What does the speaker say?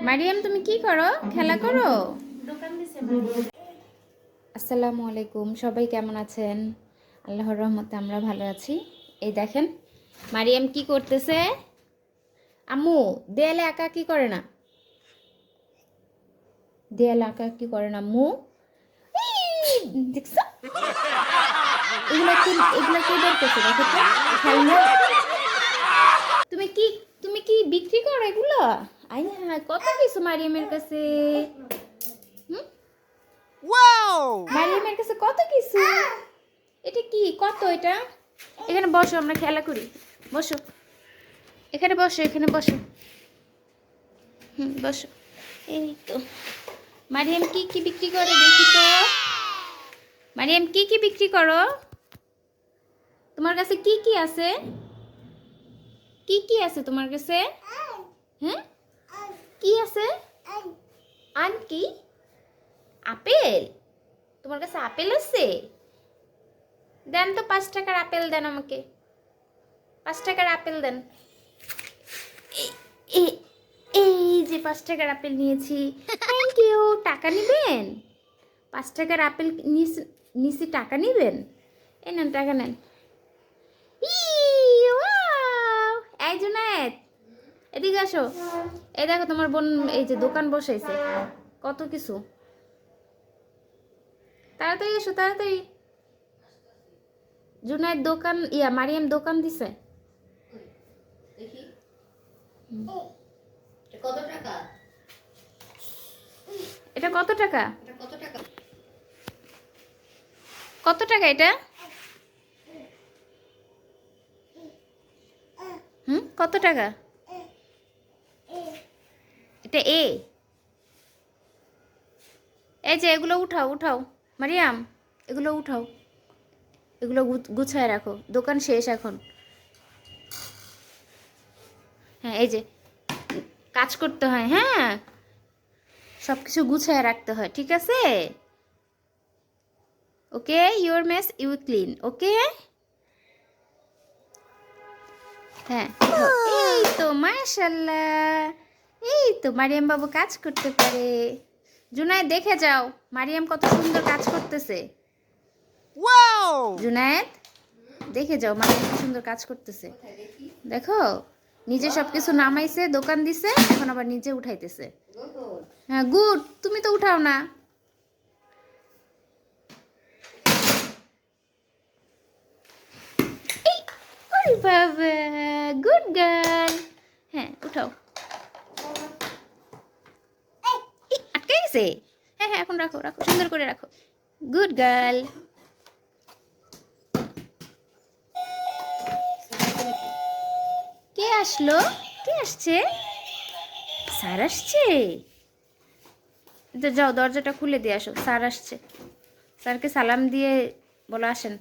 মারিয়াম তুমি কি করো? খেলা করো? আসসালামু আলাইকুম, সবাই কেমন আছেন? আল্লাহর রহমতে আমরা ভালো আছি। এই দেখেন মারিয়াম কি করতেছে। আম্মু দেয়ালে আঁকা কি করে না, দেয়ালে আঁকা কি করে না আম্মু? দেখছো এগুলো কি বের করছে দেখো তো, খেলনা। তুমি কি বিক্রি করো এগুলো? আই না, কত কিছু মারিয়ামের কাছে। হুম, মারিয়ামের কাছে কত কিছু। এটা কি, কত এটা? এখানে বসো, আমরা খেলা করি। বসো, এখানে বসো, এখানে বসো। বসো। এই তো মারিয়াম কি কি বিক্রি করে দেখি তো। মারিয়াম কি কি বিক্রি করো? তোমার কাছে কি কি আছে? কি কি আছে তোমার কাছে? হ্যাঁ, কি আছে? আন কি? আপেল? তোমার কাছে আপেল আছে? দেন তো 5 টাকার আপেল দেন আমাকে। 5 টাকার আপেল দেন। এই এই যে 5 টাকার আপেল নিয়েছি। Thank you. টাকা নেবেন? 5 টাকার আপেল নিচে টাকা নেবেন? এই নেন, টাকা নেন। ওয়াও! এই জুনায়েদ, এদিকে আসো। এই দেখো তোমার বোন এই যে দোকান বসাইছে, কত কিছু। তাড়াতাড়ি এসো, তাড়াতাড়ি। জুনায়েদ দোকান, মারিয়াম দোকান দিছে। কত টাকা? এটা কত টাকা? কত টাকা? কত টাকা এটা? কত টাকা? এটা এই যে এগুলো উঠাও, উঠাও মারিয়াম, এগুলো উঠাও, এগুলো গুছায় রাখো, দোকান শেষ এখন। হ্যাঁ, এই যে কাজ করতে হয়, হ্যাঁ, সব কিছু গুছায় রাখতে হয়, ঠিক আছে? ওকে, ইউর মেস ইউ ক্লিন, ওকে? হ্যাঁ, এই তো মাশাআল্লাহ, এই তো মারিয়াম বাবু কাজ করতে পারে। জুনায়েদ দেখে যাও মারিয়াম কত সুন্দর কাজ করতেছে। জুনায়েদ দেখে যাও মারিয়াম কত সুন্দর কাজ করতেছে। দেখো, নিজে সবকিছু নামাইছে, দোকান দিছে, এখন আবার নিজে উঠাইতেছে। হ্যাঁ গুড, তুমি তো উঠাও না। বাবা, গুড গার্ল। হ্যাঁ, উঠাও। আটকে গেছে। হ্যাঁ হ্যাঁ, এখন রাখো, রাখো, সুন্দর করে রাখো। Good girl. কে আসলো? কে আসছে? স্যার আসছে? যাও দরজাটা খুলে দিয়ে আসো, স্যার আসছে। স্যারকে সালাম দিয়ে বলো আসেন।